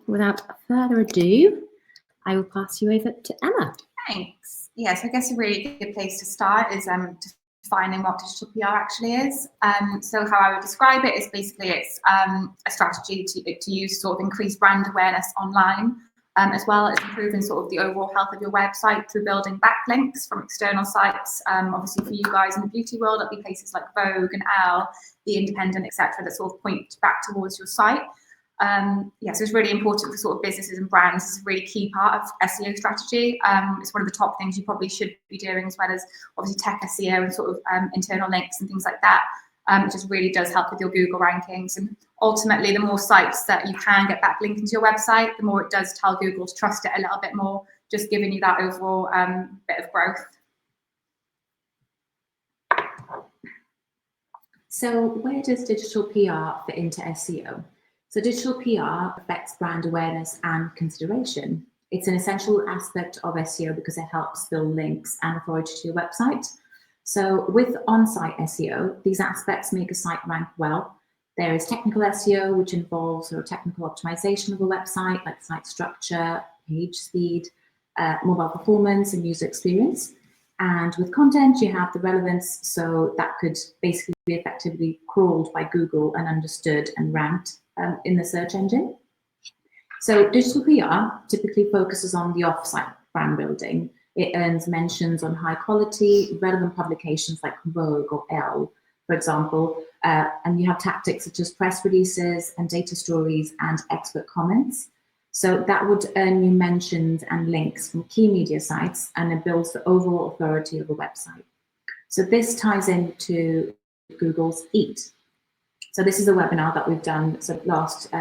without further ado, I will pass you over to Emma. Thanks. Yes, I guess a really good place to start is defining what digital PR actually is. So how I would describe it is basically it's a strategy to use sort of increase brand awareness online, as well as improving sort of the overall health of your website through building backlinks from external sites. Obviously for you guys in the beauty world, it'll be places like Vogue and Elle, The Independent, etc., that sort of point back towards your site. So it's really important for sort of businesses and brands. It's a really key part of SEO strategy. It's one of the top things you probably should be doing, as well as obviously tech SEO and sort of internal links and things like that. It just really does help with your Google rankings. And ultimately, the more sites that you can get backlinked into your website, the more it does tell Google to trust it a little bit more, just giving you that overall bit of growth. So where does digital PR fit into SEO? So digital PR affects brand awareness and consideration. It's an essential aspect of SEO because it helps build links and authority to your website. So with on-site SEO, these aspects make a site rank well. There is technical SEO, which involves sort of technical optimization of a website, like site structure, page speed, mobile performance, and user experience. And with content, you have the relevance, so that could basically be effectively crawled by Google and understood and ranked in the search engine. So digital PR typically focuses on the off-site brand building. It earns mentions on high quality, relevant publications like Vogue or Elle, for example, and you have tactics such as press releases and data stories and expert comments. So that would earn you mentions and links from key media sites, and it builds the overall authority of a website. So this ties into Google's EAT. So this is a webinar that we've done sort of last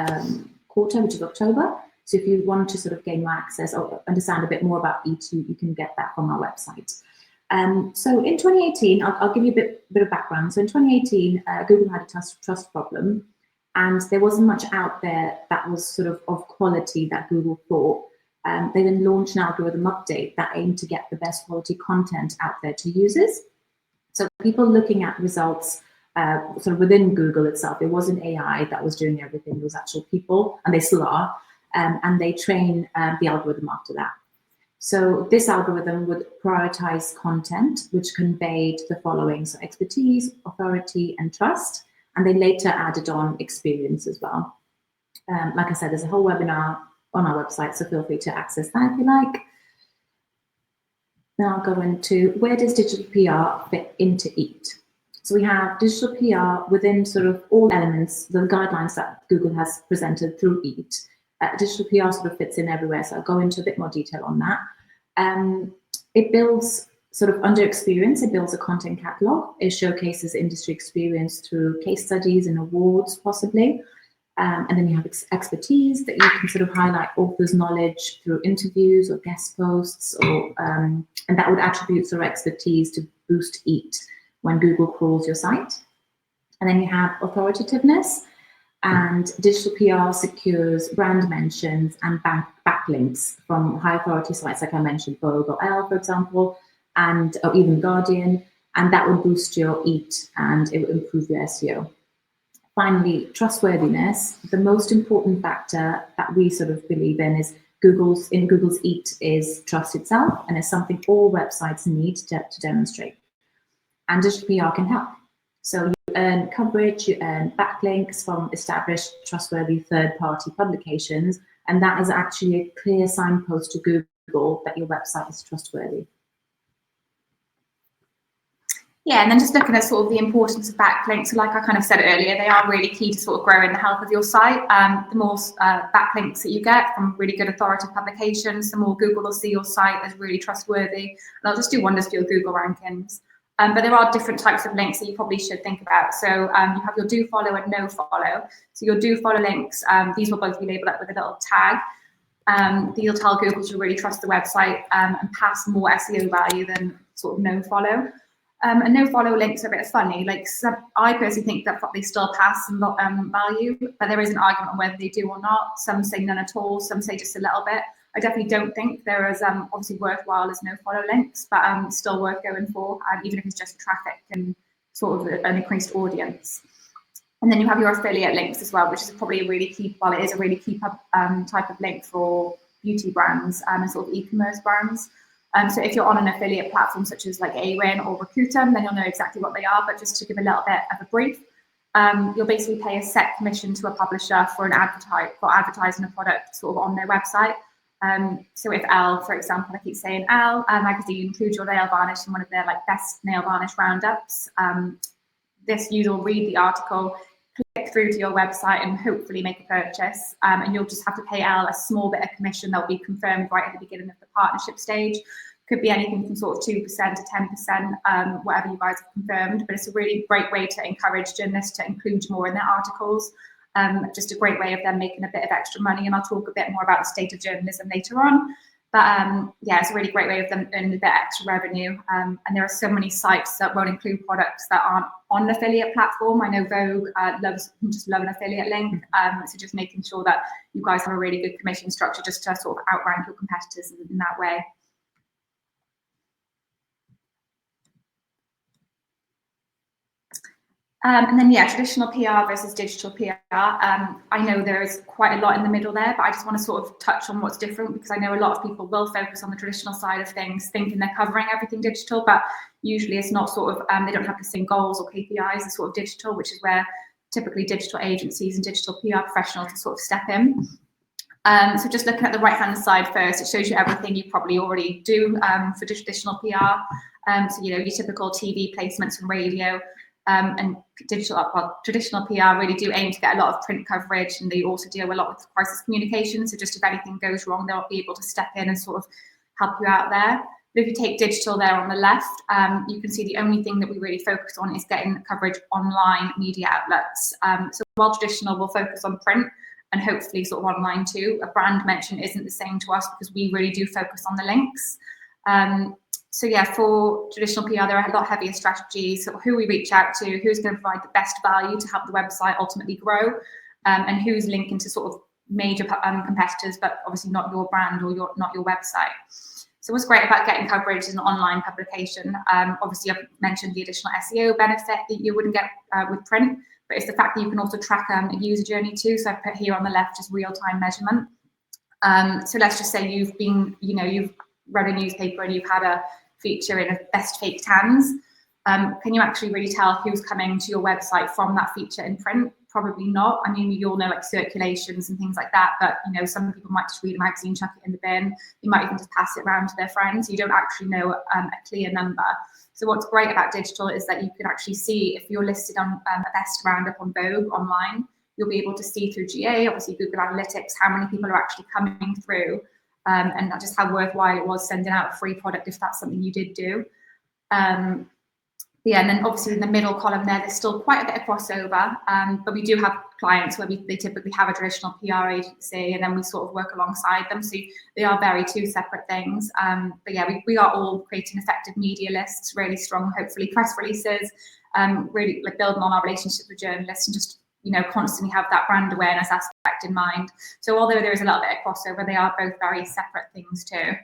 quarter, which is October. So if you want to sort of gain more access or understand a bit more about EAT, you can get that from our website. So in 2018, I'll give you a bit of background. So in 2018, Google had a trust problem, and there wasn't much out there that was sort of quality that Google thought. They then launched an algorithm update that aimed to get the best quality content out there to users. So people looking at results sort of within Google itself, it wasn't AI that was doing everything, it was actual people, and they still are, and they train the algorithm after that. So this algorithm would prioritize content which conveyed the following: so expertise, authority, and trust, and they later added on experience as well. Like I said, there's a whole webinar on our website, so feel free to access that if you like. Now I'll go into where does digital PR fit into EAT. So we have digital PR within sort of all elements, the guidelines that Google has presented through EAT. Digital PR sort of fits in everywhere, so I'll go into a bit more detail on that. It builds sort of under experience, it builds a content catalog. It showcases industry experience through case studies and awards, possibly. And then you have expertise that you can sort of highlight authors' knowledge through interviews or guest posts, or and that would attribute sort of expertise to boost EAT when Google crawls your site. And then you have authoritativeness, and digital PR secures brand mentions and backlinks from high authority sites, like I mentioned, Vogue or Elle, for example, and or even Guardian, and that would boost your EAT and it would improve your SEO. Finally, trustworthiness. The most important factor that we sort of believe in is Google's EAT is trust itself, and it's something all websites need to demonstrate. And digital PR can help. So you earn coverage, you earn backlinks from established, trustworthy third-party publications, and that is actually a clear signpost to Google that your website is trustworthy. Yeah, and then just looking at sort of the importance of backlinks, so like I kind of said earlier, they are really key to sort of growing the health of your site. The more backlinks that you get from really good authoritative publications, the more Google will see your site as really trustworthy, and they'll just do wonders for your Google rankings. But there are different types of links that you probably should think about. So you have your do follow and no follow. So your do follow links, these will both be labeled up with a little tag. These will tell Google to really trust the website and pass more SEO value than sort of no follow. And no follow links are a bit funny. Like I personally think that they still pass some value, but there is an argument on whether they do or not. Some say none at all, some say just a little bit. I definitely don't think there is obviously worthwhile as no follow links, but still worth going for, even if it's just traffic and sort of an increased audience. And then you have your affiliate links as well, which is probably a really key, well, it is a really key type of link for beauty brands and sort of e-commerce brands. So if you're on an affiliate platform such as like Awin or Rakuten, then you'll know exactly what they are. But just to give a little bit of a brief, you'll basically pay a set commission to a publisher for advertising a product sort of on their website. So if Elle, for example, I keep saying Elle magazine includes your nail varnish in one of their like best nail varnish roundups, this user will read the article, click through to your website and hopefully make a purchase. And you'll just have to pay Elle a small bit of commission that will be confirmed right at the beginning of the partnership stage. Could be anything from sort of 2% to 10%, whatever you guys have confirmed. But it's a really great way to encourage journalists to include more in their articles. Just a great way of them making a bit of extra money. And I'll talk a bit more about the state of journalism later on. But yeah, it's a really great way of them earning a bit extra revenue. And there are so many sites that won't include products that aren't on an affiliate platform. I know Vogue just love an affiliate link. So just making sure that you guys have a really good commission structure just to sort of outrank your competitors in that way. And then, yeah, traditional PR versus digital PR. I know there is quite a lot in the middle there, but I just want to sort of touch on what's different because I know a lot of people will focus on the traditional side of things, thinking they're covering everything digital, but usually it's not sort of, they don't have the same goals or KPIs as sort of digital, which is where typically digital agencies and digital PR professionals will sort of step in. So just looking at the right-hand side first, it shows you everything you probably already do for traditional PR. So, you know, your typical TV placements and radio. And traditional PR really do aim to get a lot of print coverage, and they also deal a lot with crisis communication. So just if anything goes wrong, they'll be able to step in and sort of help you out there. But if you take digital there on the left, you can see the only thing that we really focus on is getting coverage online media outlets. So while traditional will focus on print and hopefully sort of online too, a brand mention isn't the same to us because we really do focus on the links. So yeah, for traditional PR, there are a lot heavier strategies, so who we reach out to, who's going to provide the best value to help the website ultimately grow, and who's linking to sort of major competitors, but obviously not your brand or not your website. So what's great about getting coverage is an online publication. Obviously, I've mentioned the additional SEO benefit that you wouldn't get with print, but it's the fact that you can also track a user journey too. So I've put here on the left just real-time measurement. So let's just say you've read a newspaper and you've had a feature in a best fake tans. Can you actually really tell who's coming to your website from that feature in print? Probably not. I mean, you'll know like circulations and things like that, but you know, some people might just read a magazine, chuck it in the bin. You might even just pass it around to their friends. You don't actually know a clear number. So what's great about digital is that you can actually see if you're listed on a best roundup on Vogue online, you'll be able to see through GA, obviously Google Analytics, how many people are actually coming through. And just how worthwhile it was sending out a free product if that's something you did do. Yeah, and then obviously in the middle column there's still quite a bit of crossover, but we do have clients where they typically have a traditional PR agency and then we sort of work alongside them. So they are very two separate things. But yeah, we are all creating effective media lists, really strong, hopefully press releases, really like building on our relationships with journalists and just, you know, constantly have that brand awareness aspect in mind. So although there is a little bit of crossover, they are both very separate things too.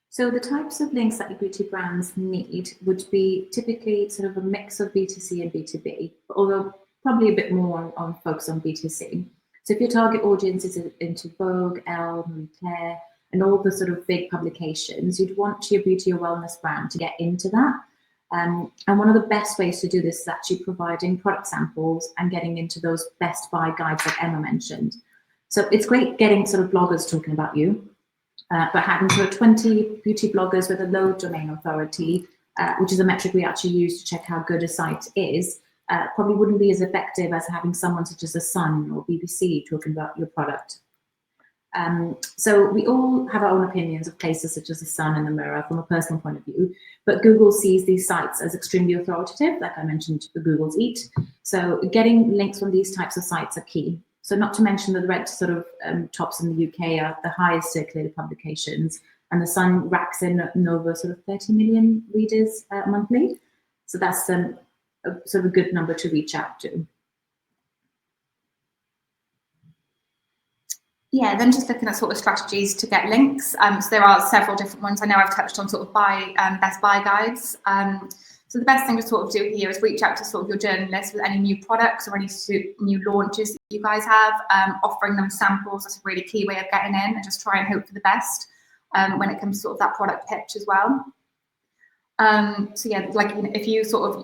So the types of links that your beauty brands need would be typically sort of a mix of B2C and B2B, although probably a bit more on focus on B2C. So if your target audience is into Vogue, Elle, Marie Claire, and all the sort of big publications, you'd want your beauty or wellness brand to get into that. And one of the best ways to do this is actually providing product samples and getting into those best buy guides like Emma mentioned. So it's great getting sort of bloggers talking about you, but having sort of 20 beauty bloggers with a low domain authority, which is a metric we actually use to check how good a site is, probably wouldn't be as effective as having someone such as The Sun or BBC talking about your product. So we all have our own opinions of places such as The Sun and The Mirror from a personal point of view, but Google sees these sites as extremely authoritative, like I mentioned, the Google's Eat. So getting links from these types of sites are key. So not to mention that the red sort of tops in the UK are the highest circulated publications, and The Sun racks in over sort of 30 million readers monthly. So that's a sort of a good number to reach out to. Yeah, then just looking at sort of strategies to get links. So there are several different ones. I know I've touched on sort of best buy guides. So the best thing to sort of do here is reach out to sort of your journalists with any new products or any new launches that you guys have, offering them samples. That's a really key way of getting in, and just try and hope for the best when it comes to sort of that product pitch as well. So yeah, like if you sort of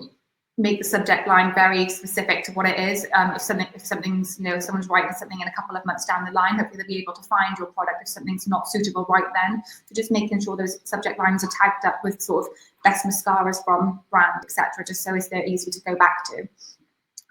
make the subject line very specific to what it is, if something's, if someone's writing something in a couple of months down the line, hopefully they'll be able to find your product if something's not suitable right then. So just making sure those subject lines are tagged up with sort of best mascaras from brand, etc., just so they're easy to go back to.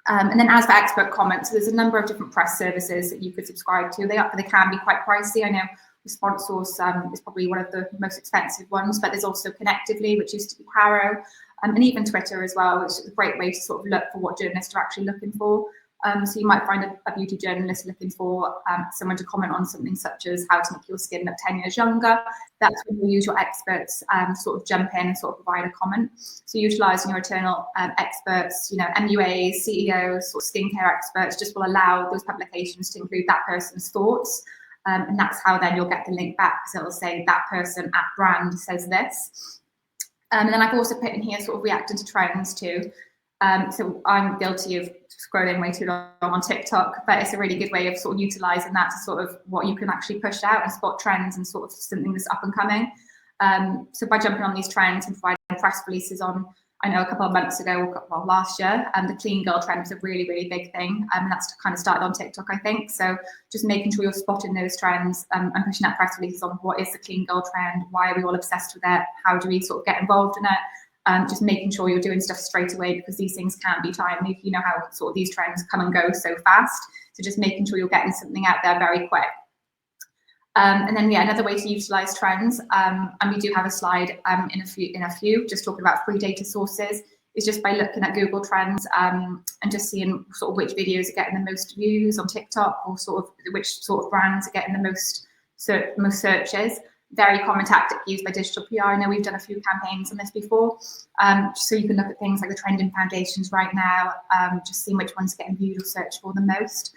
And then as for expert comments, there's a number of different press services that you could subscribe to. They can be quite pricey. I know Response Source is probably one of the most expensive ones, but there's also Connectively, which used to be Paro, and even Twitter as well, which is a great way to sort of look for what journalists are actually looking for. So you might find a beauty journalist looking for someone to comment on something such as how to make your skin look 10 years younger. That's when you use your experts sort of jump in and sort of provide a comment. So utilising your internal experts, MUAs, CEOs, or skincare experts just will allow those publications to include that person's thoughts. And that's how then you'll get the link back, because it'll say that person at brand says this. And then I've also put in here sort of reacting to trends too. So I'm guilty of scrolling way too long on TikTok, but it's a really good way of sort of utilising that to sort of what you can actually push out and spot trends and sort of something that's up and coming. So by jumping on these trends and providing press releases on, I know a couple of months ago, well, last year, the clean girl trend was a really, really big thing. And that's kind of started on TikTok, I think. So just making sure you're spotting those trends and pushing out press releases on what is the clean girl trend, why are we all obsessed with it, how do we sort of get involved in it, just making sure you're doing stuff straight away, because these things can be timely. You know how sort of these trends come and go so fast. So just making sure you're getting something out there very quick. And then, yeah, another way to utilize trends, and we do have a slide in a few, just talking about free data sources, is just by looking at Google Trends and just seeing sort of which videos are getting the most views on TikTok, or sort of which sort of brands are getting the most searches. Very common tactic used by digital PR. I know we've done a few campaigns on this before. So you can look at things like the trending foundations right now, just seeing which ones are getting viewed or searched for the most.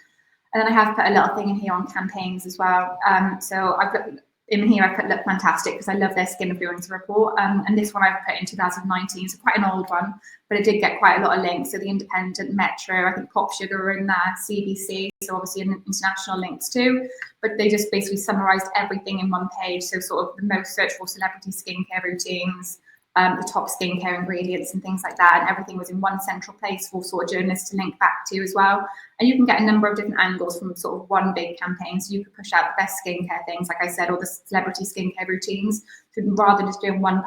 And then I have put a little thing in here on campaigns as well. So I've got in here, I put Look Fantastic because I love their skin influencer report. And this one I've put in 2019, so quite an old one, but it did get quite a lot of links. So The Independent, Metro, I think Pop Sugar are in there, CBC, so obviously international links too. But they just basically summarized everything in one page. So sort of the most searched for celebrity skincare routines, the top skincare ingredients and things like that, and everything was in one central place for sort of journalists to link back to as well. And you can get a number of different angles from sort of one big campaign, so you could push out the best skincare things, like I said, or the celebrity skincare routines. So rather than just doing one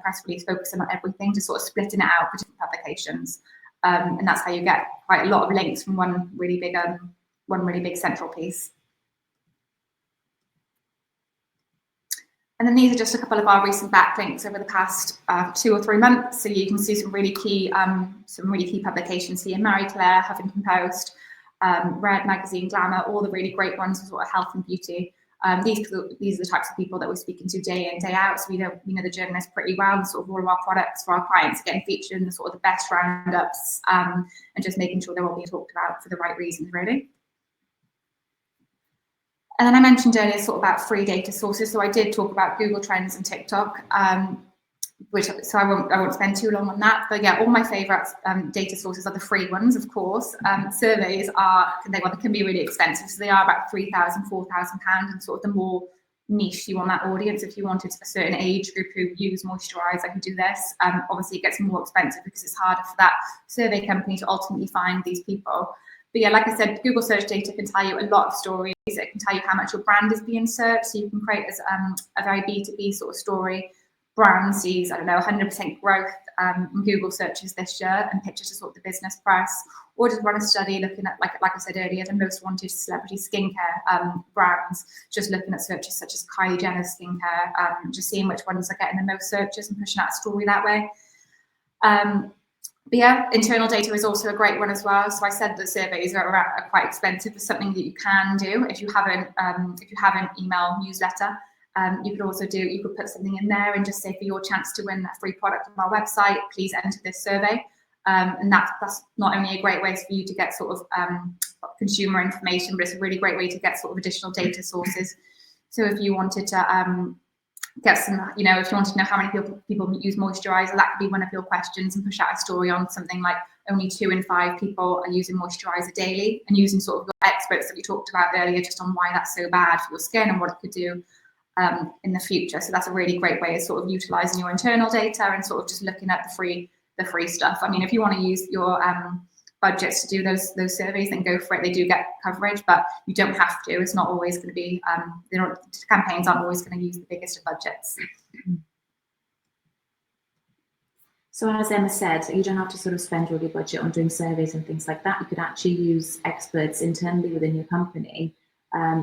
press release focusing on everything, just sort of splitting it out for different publications, and that's how you get quite a lot of links from one really big central piece. And then these are just a couple of our recent backlinks over the past 2 or 3 months. So you can see some really key publications here: Marie Claire, Huffington Post, Red Magazine, Glamour, all the really great ones for sort of health and beauty. These are the types of people that we're speaking to day in, day out. So we know the journalists pretty well, and sort of all of our products for our clients are getting featured in the sort of the best roundups, and just making sure they're all being talked about for the right reasons, really. And then I mentioned earlier sort of about free data sources. So I did talk about Google Trends and TikTok, so I won't spend too long on that. But yeah, all my favourite data sources are the free ones, of course. Surveys can be really expensive. So they are about £3,000, £4,000, and sort of the more niche you want that audience. If you wanted a certain age group who use moisturiser who do this, obviously it gets more expensive because it's harder for that survey company to ultimately find these people. But yeah, like I said, Google search data can tell you a lot of stories. It can tell you how much your brand is being searched. So you can create as a very B2B sort of story. Brand sees, 100% growth in Google searches this year, and pitches to sort of the business press, or just run a study looking at, like I said earlier, the most wanted celebrity skincare brands, just looking at searches such as Kylie Jenner's skincare, just seeing which ones are getting the most searches and pushing out a story that way. But yeah, internal data is also a great one as well. So I said that surveys are quite expensive. For something that you can do if you have an email newsletter. You could put something in there and just say, for your chance to win that free product on our website, please enter this survey. And that's not only a great way for you to get sort of consumer information, but it's a really great way to get sort of additional data sources. So if you wanted to get some, you know, if you want to know how many people use moisturizer, that could be one of your questions, and push out a story on something like only 2 in 5 people are using moisturizer daily, and using sort of your experts that we talked about earlier just on why that's so bad for your skin and what it could do in the future. So that's a really great way of sort of utilizing your internal data and sort of just looking at the free stuff. I mean, if you want to use your budgets to do those surveys, then go for it. They do get coverage, but you don't have to. It's not always going to be, campaigns aren't always going to use the biggest of budgets. So as Emma said, you don't have to sort of spend all your budget on doing surveys and things like that. You could actually use experts internally within your company.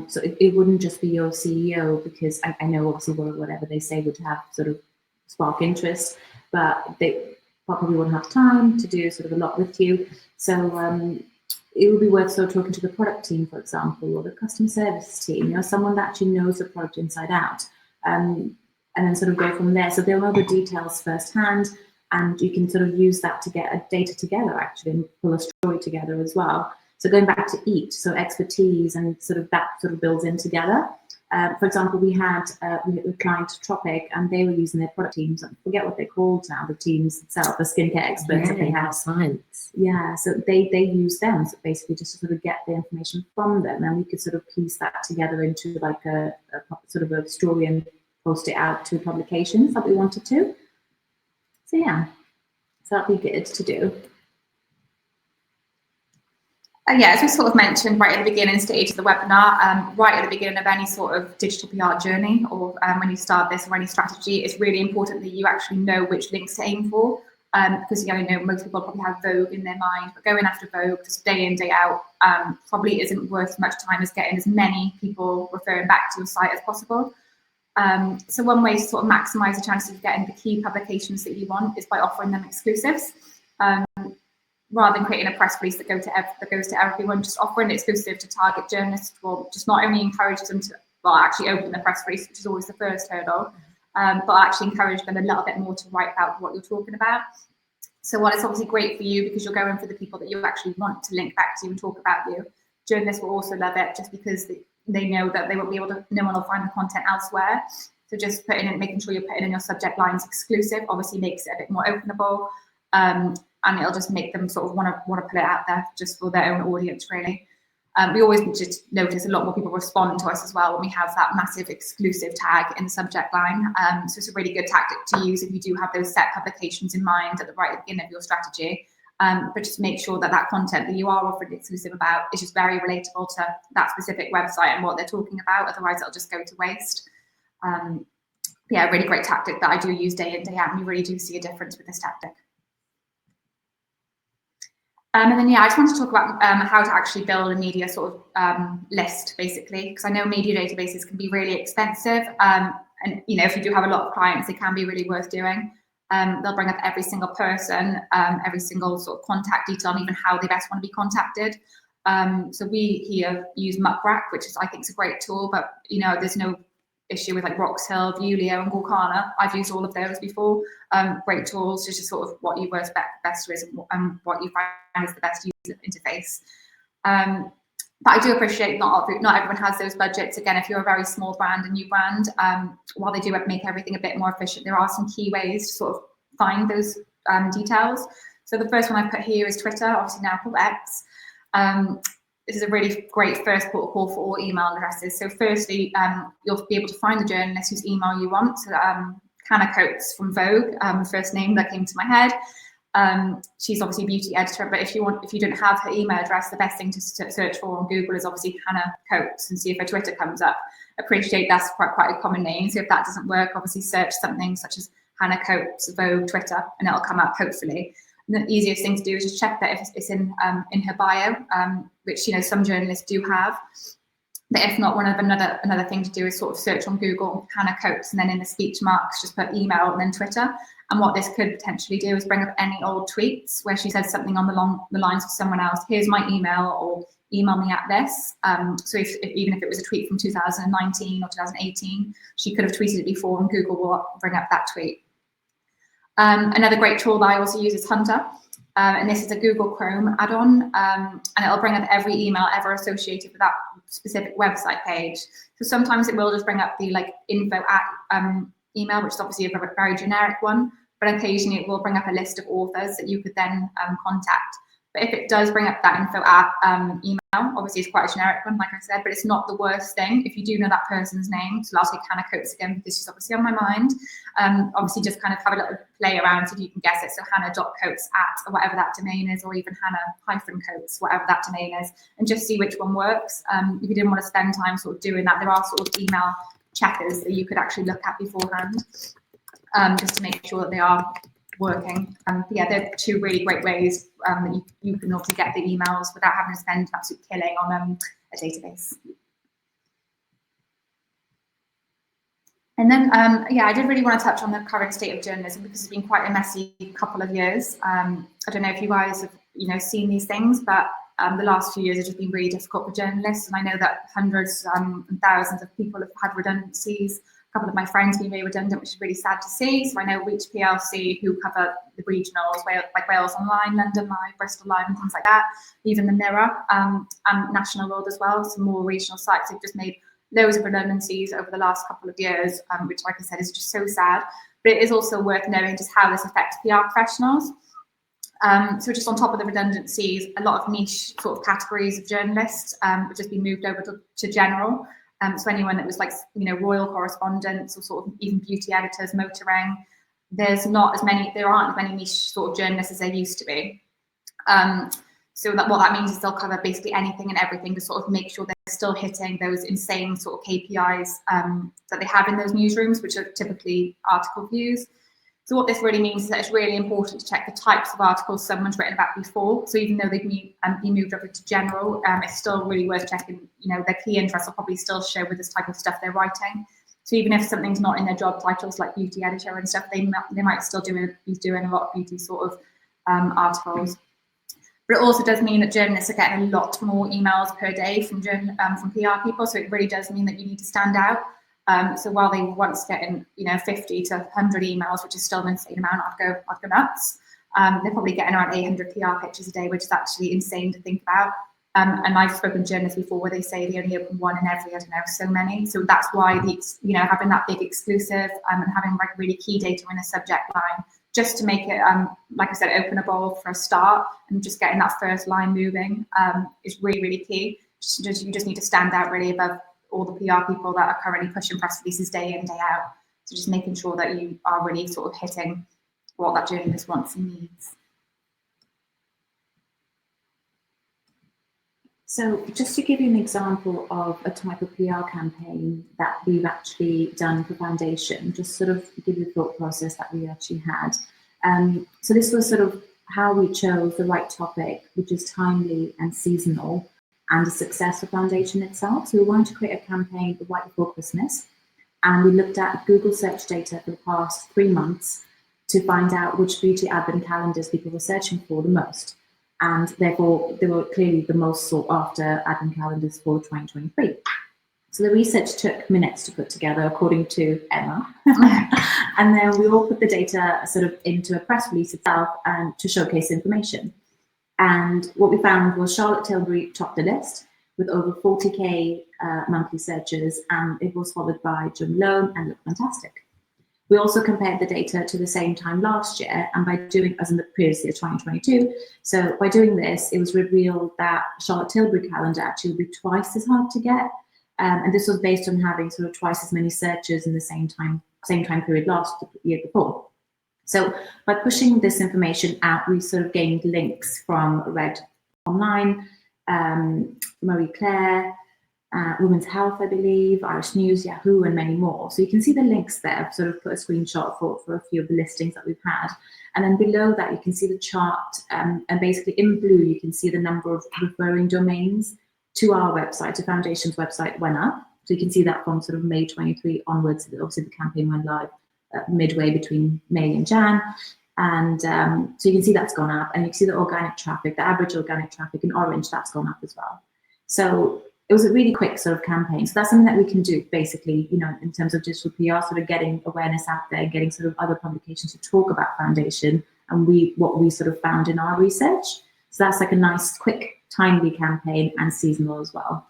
So it wouldn't just be your CEO, because I know obviously whatever they say would have sort of spark interest, but they probably won't have time to do sort of a lot with you. So it would be worth sort of talking to the product team, for example, or the customer service team, you know, someone that actually knows the product inside out, and then sort of go from there. So they'll know the details firsthand, and you can sort of use that to get a data together actually, and pull a story together as well. So going back to EAT, so expertise and sort of that sort of builds in together. For example, we had a client, Tropic, and they were using their product teams. I forget what they're called now, the teams itself, the skincare experts that they have. Science. Yeah, so they use them, so basically just to sort of get the information from them, and we could sort of piece that together into like a sort of a story and post it out to publications that we wanted to. So yeah, so that'd be good to do. Yeah, as we sort of mentioned right at the beginning stage of the webinar, right at the beginning of any sort of digital PR journey, or when you start this or any strategy, it's really important that you actually know which links to aim for, because, you know, most people probably have Vogue in their mind, but going after Vogue just day in, day out probably isn't worth as much time as getting as many people referring back to your site as possible. So one way to sort of maximize the chances of getting the key publications that you want is by offering them exclusives. Rather than creating a press release that goes to everyone, just offering it exclusive to target journalists will just not only encourage them to, well, actually open the press release, which is always the first hurdle, but actually encourage them a little bit more to write about what you're talking about. So while it's obviously great for you because you're going for the people that you actually want to link back to and talk about you, journalists will also love it just because they know that they won't be able to, no one will find the content elsewhere. So just making sure you're putting in your subject lines exclusive obviously makes it a bit more openable. And it'll just make them sort of want to put it out there just for their own audience, really. We always just notice a lot more people respond to us as well when we have that massive exclusive tag in the subject line. So it's a really good tactic to use if you do have those set publications in mind at the beginning of your strategy. But just make sure that that content that you are offering exclusive about is just very relatable to that specific website and what they're talking about. Otherwise, it'll just go to waste. Yeah, a really great tactic that I do use day in, day out, and you really do see a difference with this tactic. And then, yeah, I just want to talk about how to actually build a media sort of list, basically, because I know media databases can be really expensive. And, you know, if you do have a lot of clients, they can be really worth doing. They'll bring up every single person, every single sort of contact detail, and even how they best want to be contacted. So we here use Muckrack, which is, I think, is a great tool, but, you know, there's no issue with like Roxhill, Viewleo, and Gorkana. I've used all of those before. Great tools, just sort of what you work best with and what you find is the best user interface. But I do appreciate not everyone has those budgets. Again, if you're a very small brand, a new brand, while they do make everything a bit more efficient, there are some key ways to sort of find those details. So the first one I put here is Twitter, obviously now called X. This is a really great first port of call for all email addresses. So firstly, you'll be able to find the journalist whose email you want. So Hannah Coates from Vogue, first name that came to my head. She's obviously a beauty editor, but if you don't have her email address, the best thing to search for on Google is obviously Hannah Coates and see if her Twitter comes up. Appreciate that's quite a common name. So if that doesn't work, obviously search something such as Hannah Coates, Vogue, Twitter, and it'll come up hopefully. And the easiest thing to do is just check that if it's in her bio, which, you know, some journalists do have. But if not, another thing to do is sort of search on Google Hannah Coates, and then in the speech marks just put email and then Twitter. And what this could potentially do is bring up any old tweets where she said something on the lines of someone else. Here's my email, or email me at this. So even if it was a tweet from 2019 or 2018, she could have tweeted it before, and Google will bring up that tweet. Another great tool that I also use is Hunter. And this is a Google Chrome add-on, and it'll bring up every email ever associated with that specific website page. So sometimes it will just bring up the like info at email, which is obviously a very generic one, but occasionally it will bring up a list of authors that you could then contact. But if it does bring up that info at email, obviously it's quite a generic one, like I said, but it's not the worst thing if you do know that person's name. So I'll say Hannah Coates again, because she's obviously on my mind. Obviously just kind of have a little play around so you can guess it. So hannah.coates at whatever that domain is, or even hannah-coates, whatever that domain is, and just see which one works. If you didn't want to spend time sort of doing that, there are sort of email checkers that you could actually look at beforehand, just to make sure that they are working. Yeah, they're two really great ways that you can also get the emails without having to spend an absolute killing on a database. And then, yeah, I did really want to touch on the current state of journalism, because it's been quite a messy couple of years. I don't know if you guys have, seen these things, but the last few years have just been really difficult for journalists. And I know that hundreds and thousands of people have had redundancies. A couple of my friends being made redundant, which is really sad to see. So I know Reach PLC, who cover the regionals, like Wales Online, London Live, Bristol Live, and things like that. Even the Mirror and National World as well. Some more regional sites have just made loads of redundancies over the last couple of years, which, like I said, is just so sad. But it is also worth knowing just how this affects PR professionals. So just on top of the redundancies, a lot of niche sort of categories of journalists have just been moved over to general. So anyone that was like, royal correspondents or sort of even beauty editors, motoring, there aren't as many niche sort of journalists as there used to be. So what that means is they'll cover basically anything and everything to sort of make sure they're still hitting those insane sort of KPIs that they have in those newsrooms, which are typically article views. So what this really means is that it's really important to check the types of articles someone's written about before. So even though they've been moved over to general, it's still really worth checking. Their key interests will probably still show with this type of stuff they're writing. So even if something's not in their job titles, like beauty editor and stuff, they might still be doing a lot of beauty sort of articles. But it also does mean that journalists are getting a lot more emails per day from PR people. So it really does mean that you need to stand out. So while they were once getting 50 to 100 emails, which is still an insane amount, I'd go nuts. They're probably getting around 800 PR pitches a day, which is actually insane to think about. And I've spoken to journalists before where they say they only open one in every, so many. So that's why having that big exclusive and having like really key data in a subject line, just to make it, like I said, openable for a start, and just getting that first line moving is really, really key. You just need to stand out really above all the PR people that are currently pushing press releases day in, day out. So just making sure that you are really sort of hitting what that journalist wants and needs. So just to give you an example of a type of PR campaign that we've actually done for Foundation, just sort of give you the thought process that we actually had. So this was sort of how we chose the right topic, which is timely and seasonal, and a success for Foundation itself. So we wanted to create a campaign right before Christmas, and we looked at Google search data for the past 3 months to find out which beauty advent calendars people were searching for the most. And therefore, they were clearly the most sought after advent calendars for 2023. So the research took minutes to put together, according to Emma. And then we all put the data sort of into a press release itself and to showcase information. And what we found was Charlotte Tilbury topped the list with over 40K monthly searches, and it was followed by Jo Malone and Look Fantastic. We also compared the data to the same time last year, and by doing, as in the previous year, 2022, so by doing this, it was revealed that Charlotte Tilbury calendar actually would be twice as hard to get, and this was based on having sort of twice as many searches in the same time period last year before. So by pushing this information out, we sort of gained links from Red Online, Marie Claire, Women's Health, I believe, Irish News, Yahoo, and many more. So you can see the links there. I've sort of put a screenshot for a few of the listings that we've had. And then below that, you can see the chart, and basically in blue, you can see the number of referring domains to our website, to Foundation's website, went up. So you can see that from sort of May 23 onwards. Obviously, the campaign went live midway between May and Jan. And so you can see that's gone up, and you can see the organic traffic, the average organic traffic in orange, that's gone up as well. So it was a really quick sort of campaign. So that's something that we can do basically, in terms of digital PR, sort of getting awareness out there, getting sort of other publications to talk about Foundation and what we sort of found in our research. So that's like a nice, quick, timely campaign and seasonal as well.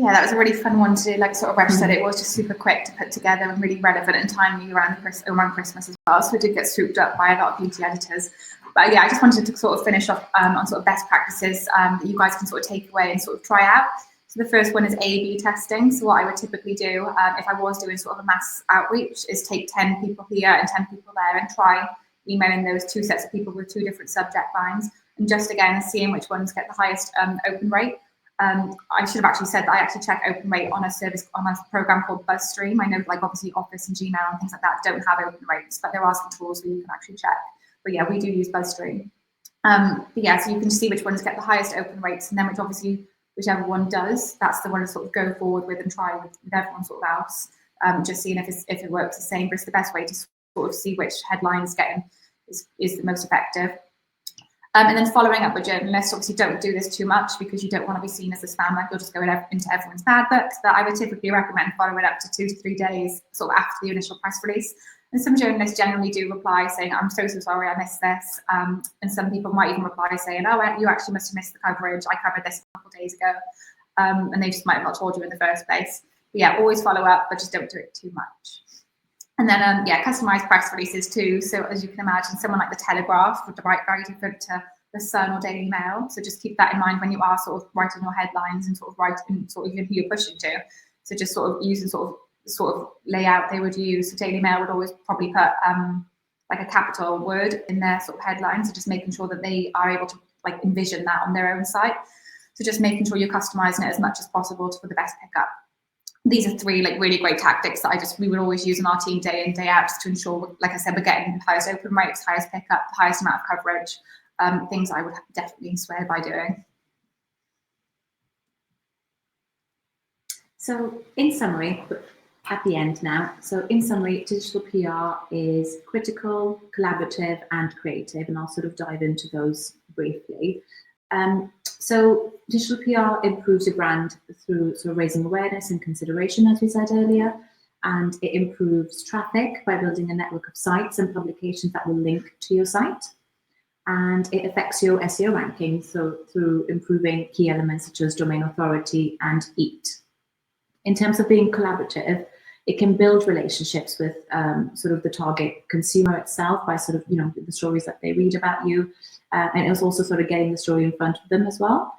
Yeah, that was a really fun one to do. Like sort of Resh said, it was just super quick to put together and really relevant and timely around Christmas as well. So it did get swooped up by a lot of beauty editors. But yeah, I just wanted to sort of finish off on sort of best practices that you guys can sort of take away and sort of try out. So the first one is A/B testing. So what I would typically do if I was doing sort of a mass outreach is take 10 people here and 10 people there and try emailing those two sets of people with two different subject lines, and just again seeing which ones get the highest open rate. I should have actually said that I actually check open rate on a program called BuzzStream. I know like obviously Office and Gmail and things like that don't have open rates, but there are some tools where you can actually check. But yeah, we do use BuzzStream. But yeah, so you can see which ones get the highest open rates, and then whichever one does, that's the one to sort of go forward with and try with everyone sort of else. Just seeing if it works the same, but it's the best way to sort of see which headlines is the most effective. And then following up with journalists, obviously don't do this too much because you don't want to be seen as a spam, like you'll just go into everyone's bad books. But I would typically recommend following up to 2 to 3 days sort of after the initial press release. And some journalists generally do reply saying, I'm so sorry, I missed this. And some people might even reply saying, oh, you actually must have missed the coverage. I covered this a couple of days ago. And they just might have not told you in the first place. But yeah, always follow up, but just don't do it too much. And then, yeah, customized press releases too. So as you can imagine, someone like the Telegraph would write very different to the Sun or Daily Mail. So just keep that in mind when you are sort of writing your headlines and sort of writing sort of even who you're pushing to. So just sort of using sort of layout they would use. So Daily Mail would always probably put like a capital word in their sort of headlines. So just making sure that they are able to like envision that on their own site. So just making sure you're customizing it as much as possible for the best pickup. These are 3 like really great tactics that we would always use in our team day in, day out, just to ensure, like I said, we're getting the highest open rates, highest pickup, the highest amount of coverage, things I would definitely swear by doing. So in summary, at the end now, so in summary, digital PR is critical, collaborative and creative, and I'll sort of dive into those briefly. So digital PR improves your brand through sort of raising awareness and consideration, as we said earlier, and it improves traffic by building a network of sites and publications that will link to your site. And it affects your SEO ranking, so through improving key elements such as domain authority and EAT. In terms of being collaborative, it can build relationships with sort of the target consumer itself by sort of, you know, the stories that they read about you. And it was also sort of getting the story in front of them as well.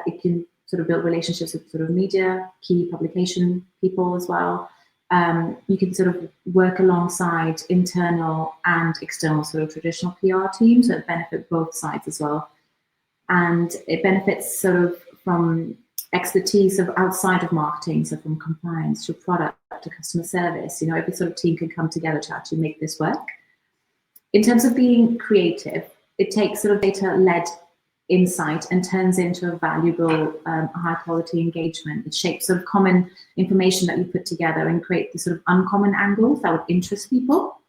It can sort of build relationships with sort of media, key publication people as well. You can sort of work alongside internal and external sort of traditional PR teams that benefit both sides as well. And it benefits sort of from expertise of outside of marketing, so from compliance to product to customer service. You know, every sort of team can come together to actually make this work. In terms of being creative, it takes sort of data-led insight and turns into a valuable, high-quality engagement. It shapes sort of common information that you put together and create these sort of uncommon angles that would interest people.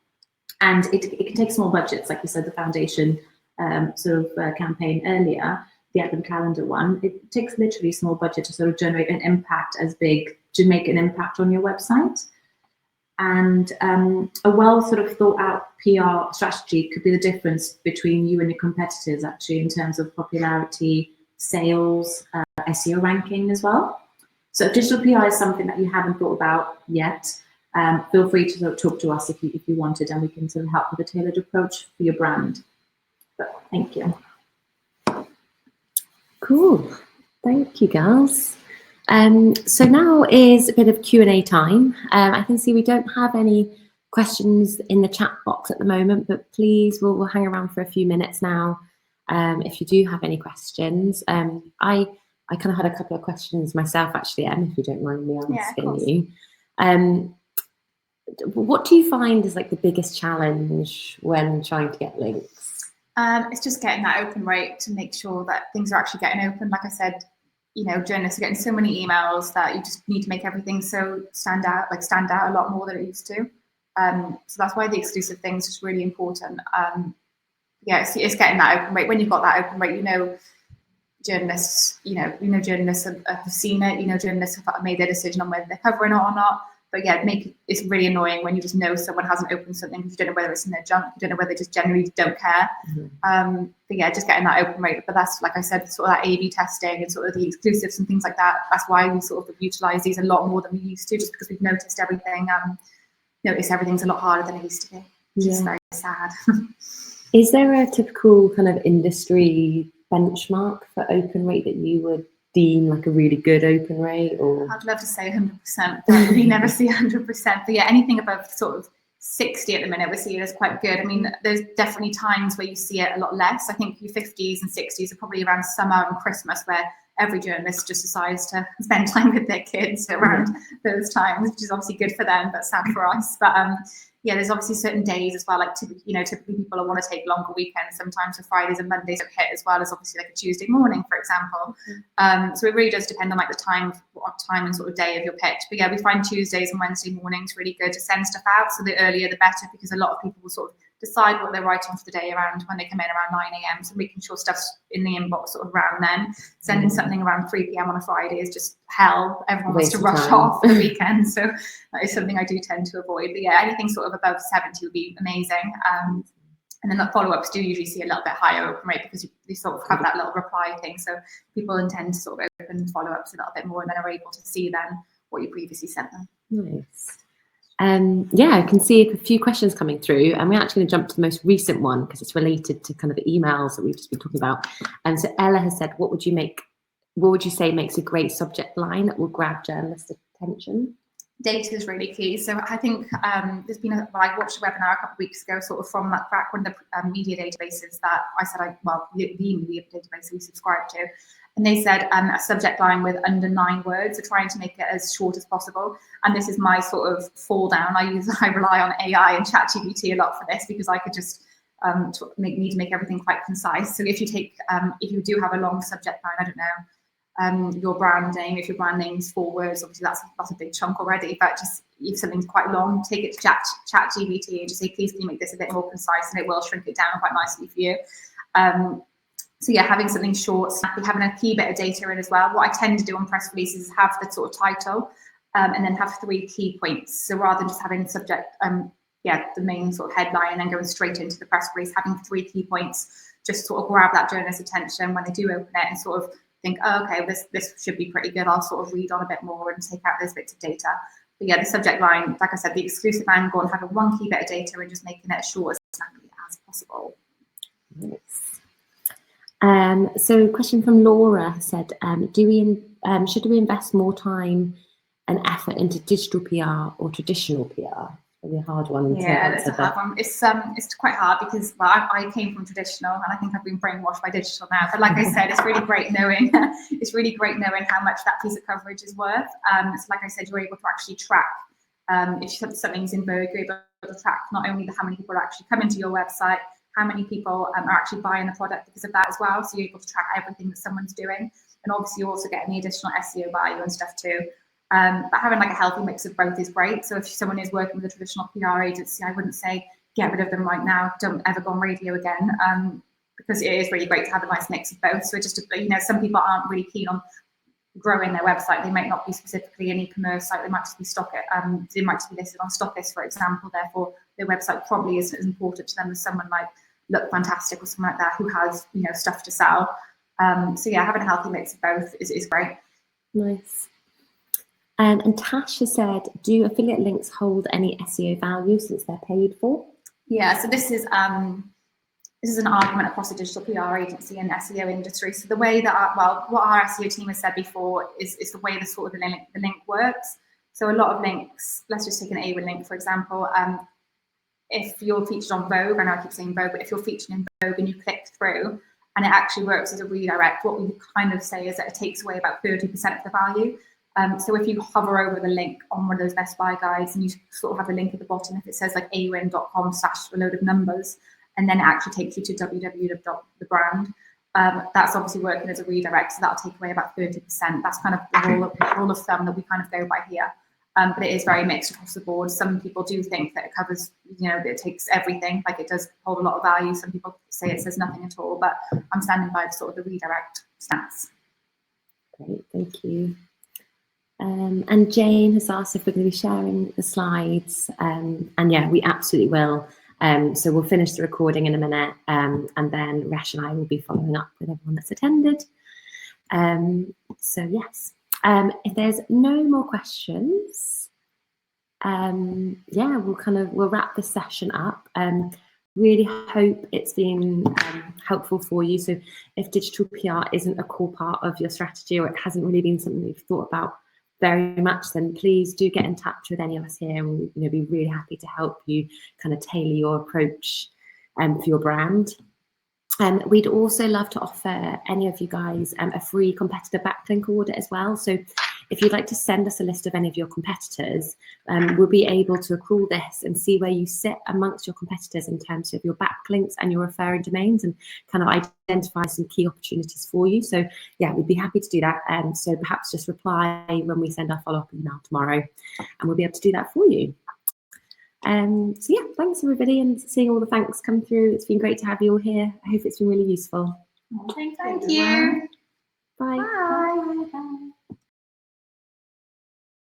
And it can take small budgets, like you said, the foundation campaign earlier, the Advent calendar one. It takes literally small budget to sort of generate an impact as big, to make an impact on your website. And a well sort of thought out PR strategy could be the difference between you and your competitors, actually, in terms of popularity, sales, SEO ranking as well. So if digital PR is something that you haven't thought about yet, feel free to sort of talk to us if you wanted, and we can sort of help with a tailored approach for your brand. But thank you. Cool. Thank you, girls. So now is a bit of Q&A time. I can see we don't have any questions in the chat box at the moment, but please, we'll hang around for a few minutes now. If you do have any questions, I kind of had a couple of questions myself, actually, Em, if you don't mind me asking you. What do you find is like the biggest challenge when trying to get links? It's just getting that open rate to make sure that things are actually getting open. Like I said, you know, journalists are getting so many emails that you just need to make everything so stand out a lot more than it used to. So that's why the exclusive thing is just really important. Yeah, it's getting that open rate. When you've got that open rate, journalists, journalists have seen it. Journalists have made their decision on whether they're covering it or not. But yeah, it's really annoying when you just know someone hasn't opened something. You don't know whether it's in their junk. You don't know whether they just generally don't care. But yeah, just getting that open rate. But that's, like I said, sort of that A/B testing and sort of the exclusives and things like that. That's why we sort of utilize these a lot more than we used to, just because we've noticed everything's a lot harder than it used to be, which is very sad. Is there a typical kind of industry benchmark for open rate that you would deem like a really good open rate? Or I'd love to say 100%, but we never see 100%. But yeah, anything above sort of 60 at the minute, we're seeing as quite good. I mean, there's definitely times where you see it a lot less. I think your 50s and 60s are probably around summer and Christmas, where every journalist just decides to spend time with their kids around those times, which is obviously good for them, but sad for us. But yeah, there's obviously certain days as well, like typically people want to take longer weekends, sometimes for Fridays and Mondays are hit, as well as obviously like a Tuesday morning, for example. So it really does depend on like the time and sort of day of your pitch. But yeah, we find Tuesdays and Wednesday mornings really good to send stuff out. So the earlier the better, because a lot of people will sort of decide what they're writing for the day around when they come in around 9 a.m. So making sure stuff's in the inbox sort of around then. Sending something around 3 p.m. on a Friday is just hell. Everyone wants to rush off for the weekend. So that is something I do tend to avoid. But yeah, anything sort of above 70 would be amazing. And then the follow-ups do usually see a little bit higher open rate, because you sort of have that little reply thing. So people intend to sort of open follow-ups a little bit more, and then are able to see then what you previously sent them. Nice. Yeah, I can see a few questions coming through, and we're actually going to jump to the most recent one because it's related to kind of the emails that we've just been talking about. And so Ella has said, what would you say makes a great subject line that will grab journalist attention? Data is really key. So I think there's been I watched a webinar a couple of weeks ago, sort of from that back one of the media databases that I said the media database we subscribe to, and they said a subject line with under 9 words, so trying to make it as short as possible. And this is my sort of fall down. I rely on AI and ChatGPT a lot for this, because I could just need to make everything quite concise. So if you do have a long subject line, I don't know, your brand name, if your brand name is 4 words, obviously that's a big chunk already. But just if something's quite long, take it to ChatGPT and just say, please can you make this a bit more concise, and it will shrink it down quite nicely for you. So yeah, having something short, snappy, having a key bit of data in as well. What I tend to do on press releases is have the sort of title, and then have 3 key points. So rather than just having subject, the main sort of headline and then going straight into the press release, having 3 key points, just sort of grab that journalist's attention when they do open it and sort of think, oh, okay, this should be pretty good. I'll sort of read on a bit more and take out those bits of data. But yeah, the subject line, like I said, the exclusive angle, and having 1 key bit of data and just making it as short as snappy as possible. Nice. So a question from Laura said, should we invest more time and effort into digital PR or traditional PR? Really a hard one. Yeah, that's a hard one. It's quite hard because I came from traditional, and I think I've been brainwashed by digital now. But like I said, it's really great knowing how much that piece of coverage is worth. So like I said, you're able to actually track if something's in vogue, you're able to track not only how many people are actually coming to your website, how many people are actually buying the product because of that as well. So you're able to track everything that someone's doing, and obviously you're also getting the additional SEO value and stuff too. But having like a healthy mix of both is great. So if someone is working with a traditional PR agency, I wouldn't say get rid of them right now. Don't ever go on radio again, because it is really great to have a nice mix of both. So just some people aren't really keen on growing their website. They might not be specifically an e-commerce site. They might just be they might just be listed on Stockist, for example. Therefore, their website probably isn't as important to them as someone like Look Fantastic or someone like that who has stuff to sell. So yeah, having a healthy mix of both is great. Nice. And Tash has said, do affiliate links hold any SEO value since they're paid for? Yeah, so this is an argument across the digital PR agency and SEO industry. So the way that what our SEO team has said before is the way the link works. So a lot of links, let's just take an AWIN link, for example. If you're featured on Vogue, I know I keep saying Vogue, but if you're featured in Vogue and you click through and it actually works as a redirect, what we kind of say is that it takes away about 30% of the value. So if you hover over the link on one of those Best Buy guides and you sort of have a link at the bottom, if it says like awin.com/ a load of numbers, and then it actually takes you to www.thebrand, that's obviously working as a redirect, so that'll take away about 30%. That's kind of the rule of thumb that we kind of go by here. But it is very mixed across the board. Some people do think that it covers, that it takes everything, like it does hold a lot of value. Some people say it says nothing at all, but I'm standing by the redirect stance. Great, thank you. And Jane has asked if we're going to be sharing the slides, and yeah, we absolutely will. So we'll finish the recording in a minute, and then Resh and I will be following up with everyone that's attended. So yes, if there's no more questions, yeah, we'll wrap this session up. Really hope it's been helpful for you. So if digital PR isn't a core part of your strategy, or it hasn't really been something that you've thought about very much, then please do get in touch with any of us here, and we'll be really happy to help you kind of tailor your approach for your brand. We'd also love to offer any of you guys a free competitor backlink audit as well. So if you'd like to send us a list of any of your competitors, we'll be able to accrue this and see where you sit amongst your competitors in terms of your backlinks and your referring domains, and kind of identify some key opportunities for you. So yeah, we'd be happy to do that. So perhaps just reply when we send our follow-up email tomorrow, and we'll be able to do that for you. So yeah, thanks everybody, and seeing all the thanks come through. It's been great to have you all here. I hope it's been really useful. Thank you. Bye. Bye. Bye.